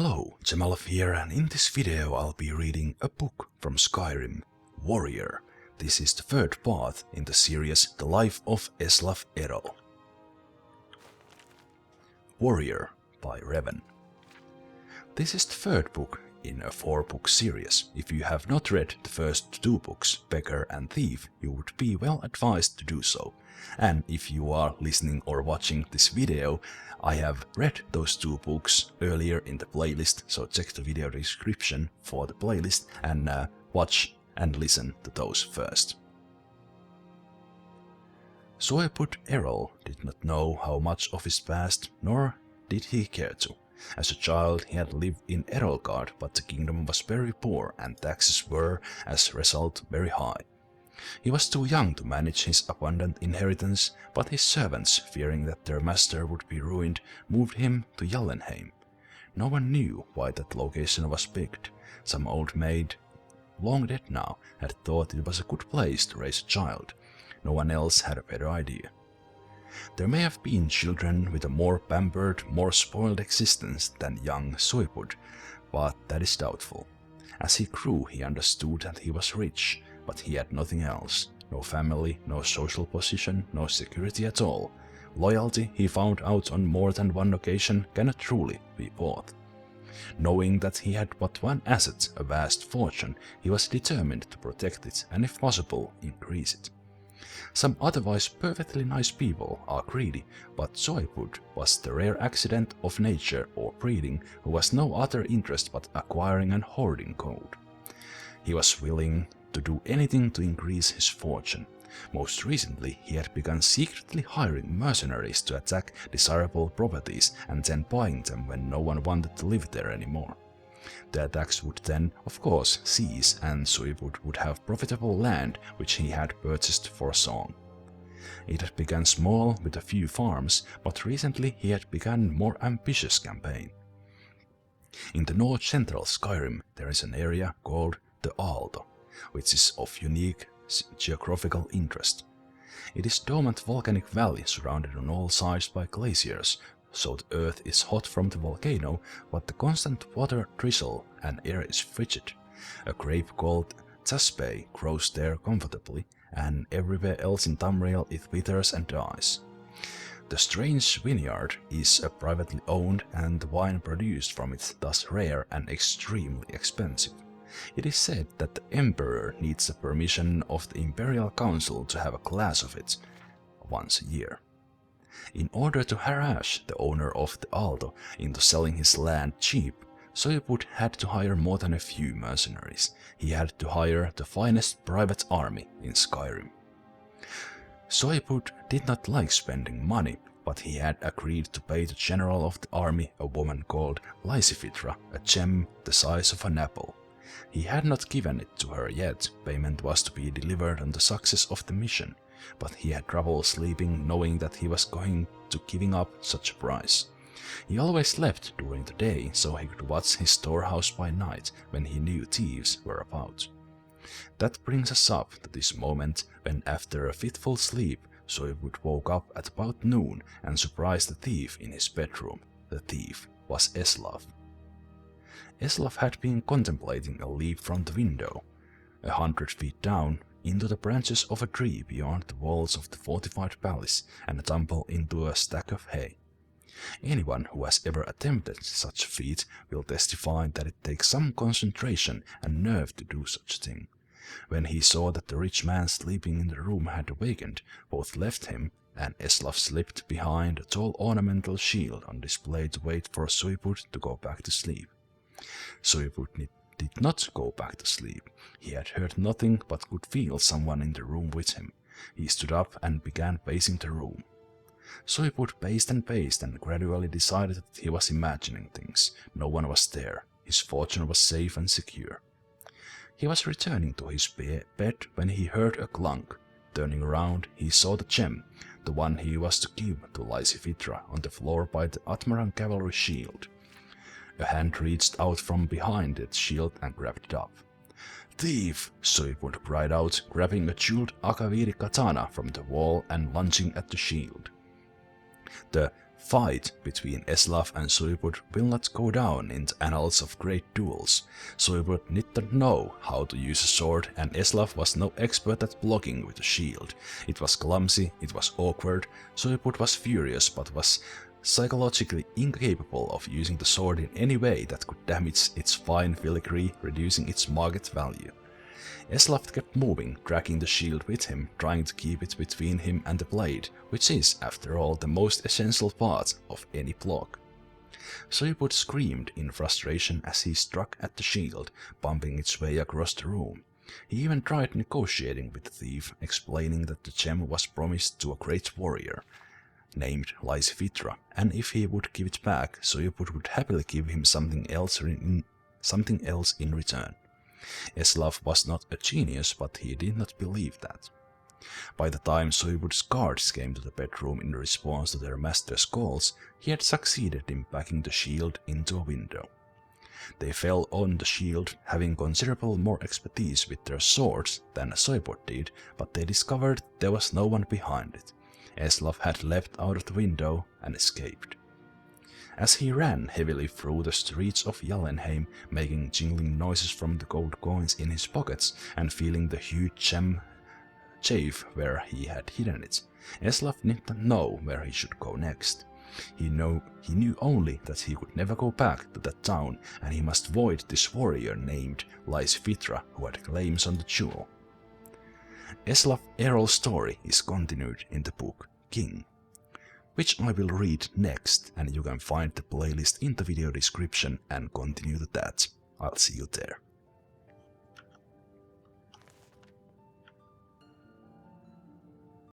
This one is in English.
Hello, Zemalf here, and in this video I'll be reading a book from Skyrim, Warrior. This is the third part in the series The Life of Eslaf Erol. Warrior by Reven. This is the third book in a 4-book series. If you have not read the first 2 books, Beggar and Thief, you would be well advised to do so. And if you are listening or watching this video, I have read those 2 books earlier in the playlist, so check the video description for the playlist and watch and listen to those first. Soepud Erol did not know how much of his past, nor did he care to. As a child he had lived in Erolgard, but the kingdom was very poor and taxes were, as a result, very high. He was too young to manage his abundant inheritance, but his servants, fearing that their master would be ruined, moved him to Jallenheim. No one knew why that location was picked. Some old maid, long dead now, had thought it was a good place to raise a child. No one else had a better idea. There may have been children with a more pampered, more spoiled existence than young Soepud, but that is doubtful. As he grew, he understood that he was rich, but he had nothing else. No family, no social position, no security at all. Loyalty, he found out on more than one occasion, cannot truly be bought. Knowing that he had but one asset, a vast fortune, he was determined to protect it and, if possible, increase it. Some otherwise perfectly nice people are greedy, but Soepud was the rare accident of nature or breeding who has no other interest but acquiring and hoarding gold. He was willing to do anything to increase his fortune. Most recently, he had begun secretly hiring mercenaries to attack desirable properties and then buying them when no one wanted to live there anymore. The attacks would then, of course, cease, and Soepud would have profitable land which he had purchased for a song. It had begun small with a few farms, but recently he had begun a more ambitious campaign. In the north-central Skyrim there is an area called the Aalto, which is of unique geographical interest. It is a dormant volcanic valley surrounded on all sides by glaciers, so the earth is hot from the volcano, but the constant water drizzle and air is frigid. A grape called Jaspay grows there comfortably, and everywhere else in Tamriel it withers and dies. The strange vineyard is privately owned, and the wine produced from it thus rare and extremely expensive. It is said that the Emperor needs the permission of the Imperial Council to have a glass of it once a year. In order to harass the owner of the Aalto into selling his land cheap, Soepud had to hire more than a few mercenaries. He had to hire the finest private army in Skyrim. Soepud did not like spending money, but he had agreed to pay the general of the army, a woman called Lysifitra, a gem the size of an apple. He had not given it to her yet. Payment was to be delivered on the success of the mission, but he had trouble sleeping knowing that he was going to giving up such a price. He always slept during the day so he could watch his storehouse by night when he knew thieves were about. That brings us up to this moment when, after a fitful sleep, Soepud woke up at about noon and surprised the thief in his bedroom. The thief was Eslaf. Eslaf had been contemplating a leap from the window, 100 feet down, into the branches of a tree beyond the walls of the fortified palace, and tumble into a stack of hay. Anyone who has ever attempted such a feat will testify that it takes some concentration and nerve to do such a thing. When he saw that the rich man sleeping in the room had awakened, both left him, and Eslaf slipped behind a tall ornamental shield on display to wait for Soepud to go back to sleep. Soepud did not go back to sleep. He had heard nothing but could feel someone in the room with him. He stood up and began pacing the room. Soepud paced and gradually decided that he was imagining things. No one was there. His fortune was safe and secure. He was returning to his bed when he heard a clunk. Turning around, he saw the gem, the one he was to give to Lysifitra, on the floor by the Atmaran cavalry shield. A hand reached out from behind the shield and grabbed it up. "Thief!" Soepud cried out, grabbing a jeweled Akaviri katana from the wall and lunging at the shield. The fight between Eslaf and Suibut will not go down in the annals of great duels. Suibut did not know how to use a sword, and Eslaf was no expert at blocking with a shield. It was clumsy, it was awkward. Suibut was furious but was psychologically incapable of using the sword in any way that could damage its fine filigree, reducing its market value. Eslaf kept moving, dragging the shield with him, trying to keep it between him and the blade, which is, after all, the most essential part of any block. Suibut screamed in frustration as he struck at the shield, bumping its way across the room. He even tried negotiating with the thief, explaining that the gem was promised to a great warrior named Lysfitra, and if he would give it back, Suibut would happily give him something else in return. Eslaf was not a genius, but he did not believe that. By the time Suibut's guards came to the bedroom in response to their master's calls, he had succeeded in backing the shield into a window. They fell on the shield, having considerable more expertise with their swords than Suibut did, but they discovered there was no one behind it. Eslaf had leapt out of the window and escaped. As he ran heavily through the streets of Jallenheim, making jingling noises from the gold coins in his pockets and feeling the huge gem chafe where he had hidden it, Eslaf did not know where he should go next. He knew only that he could never go back to that town, and he must avoid this warrior named Lysfitra who had claims on the jewel. Eslaf Erol's story is continued in the book King, which I will read next, and you can find the playlist in the video description and continue to that. I'll see you there.